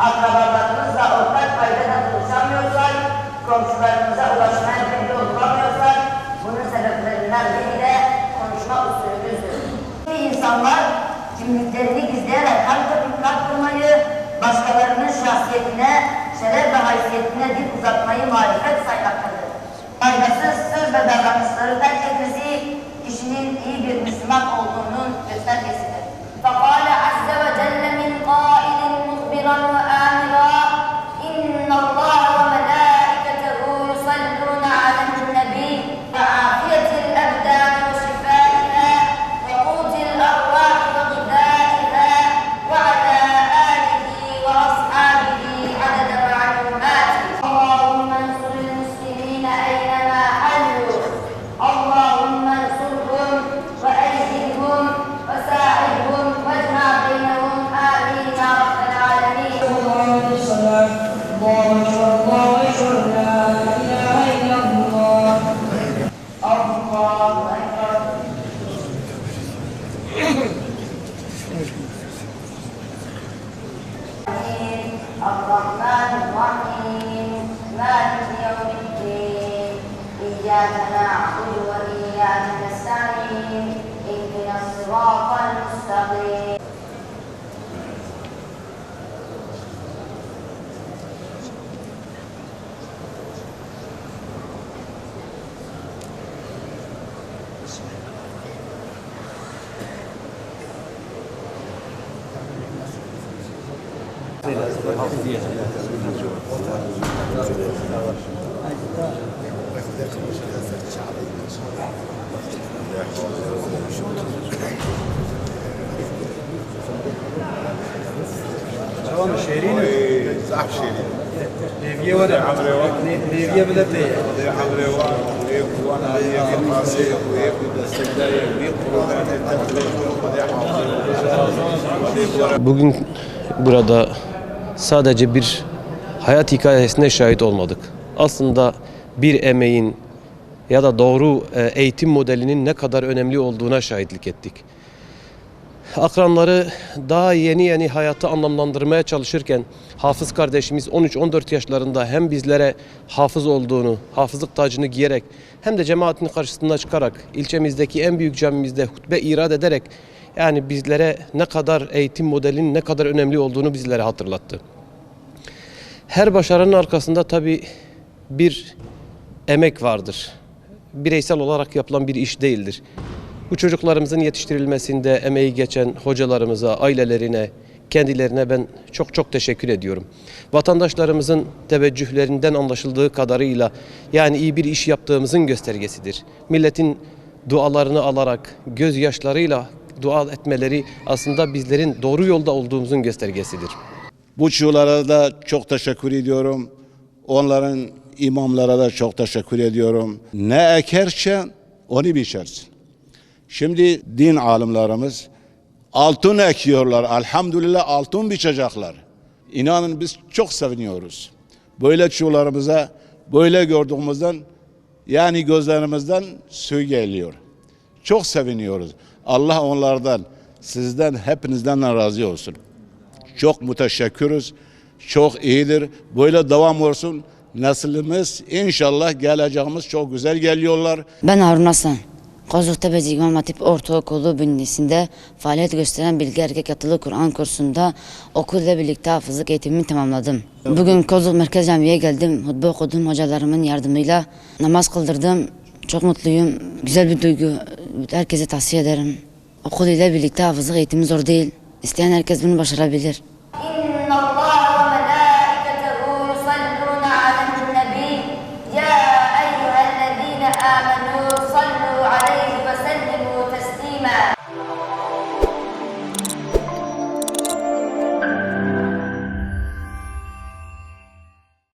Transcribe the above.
Akrabalarımızla ortak paydada buluşamıyorsak, komşularımıza ulaşmaya bir yol bulamıyorsak, bunun sebeplerinden biri de konuşma usulümüzdür. İnsanlar kimliklerini gizleyerek kalp kırmayı, başkalarının şahsiyetine, şeref ve haysiyetine dil uzatmayı marifet saymaktadır. Faydasız söz ve davranışları terk etmesi, kişinin iyi bir Müslüman olduğunun göstergesidir. فَقَالَ عَزَّ وَجَلَّ مِنْ قَائِلٍ مُخْبِرًا وَآمِرًا إِنَّ اللَّهَ وَمَلَائِكَتَهُ يُصَلُّونَ عَلَى النَّبِيِّ وَعَافِيَةِ الْأَبْدَانِ وَشِفَائِهَا وَقُوتِ الْأَرْوَاحِ وَغِذَائِهَا وَعَلَى آلِهِ وَأَصْحَابِهِ عَدَدَ مَعْلُومَاتِهِ اللهم انصر المسلمين أينما حلوا اللهم انصرهم وأيدهم وساعدهم واجمع بينهم آمين يا رب العالمين. الله أكبر لا إله إلا الله. الله أكبر. الرحمن الرحيم مالك يوم الدين إياك نعبد وإياك نستعين اهدنا الصراط المستقيم. Tamam şehrine. صح شيرين. Nevye var ya. Nevye bile değil. حمري ويك وانا هيك قاسي ويك بالسجاير ويك Bugün burada sadece bir hayat hikayesine şahit olmadık. Aslında bir emeğin ya da doğru eğitim modelinin ne kadar önemli olduğuna şahitlik ettik. Akranları daha yeni hayatı anlamlandırmaya çalışırken hafız kardeşimiz 13-14 yaşlarında hem bizlere hafız olduğunu, hafızlık tacını giyerek hem de cemaatin karşısına çıkarak ilçemizdeki en büyük camimizde hutbe irad ederek yani bizlere ne kadar eğitim modelinin ne kadar önemli olduğunu bizlere hatırlattı. Her başarının arkasında tabii bir emek vardır. Bireysel olarak yapılan bir iş değildir. Bu çocuklarımızın yetiştirilmesinde emeği geçen hocalarımıza, ailelerine, kendilerine ben çok teşekkür ediyorum. Vatandaşlarımızın teveccühlerinden anlaşıldığı kadarıyla yani iyi bir iş yaptığımızın göstergesidir. Milletin dualarını alarak, gözyaşlarıyla dua etmeleri aslında bizlerin doğru yolda olduğumuzun göstergesidir. Bu çocuklara da çok teşekkür ediyorum. Onların imamlara da çok teşekkür ediyorum. Ne ekersen onu biçersin. Şimdi din alimlerimiz altın ekiyorlar. Elhamdülillah altın biçecekler. İnanın biz çok seviniyoruz. Böyle çocuklarımıza böyle gördüğümüzden yani gözlerimizden su geliyor. Çok seviniyoruz. Allah onlardan, sizden, hepinizden razı olsun. Çok müteşekkiriz. Çok iyidir. Böyle devam olsun. Neslimiz inşallah geleceğimiz çok güzel geliyorlar. Ben Harun Hasan. Kozluktepe İmam Hatip Ortaokulu bünyesinde faaliyet gösteren Bilgi Erkek Yatılı Kur'an kursunda okulla birlikte hafızlık eğitimimi tamamladım. Bugün Kozluk Merkez Camii'ye geldim. Hutbe okudum hocalarımın yardımıyla. Namaz kıldırdım. Çok mutluyum. Güzel bir duygu. Herkese tavsiye ederim. Okul ile birlikte hafızlık eğitimi zor değil. İsteyen herkes bunu başarabilir.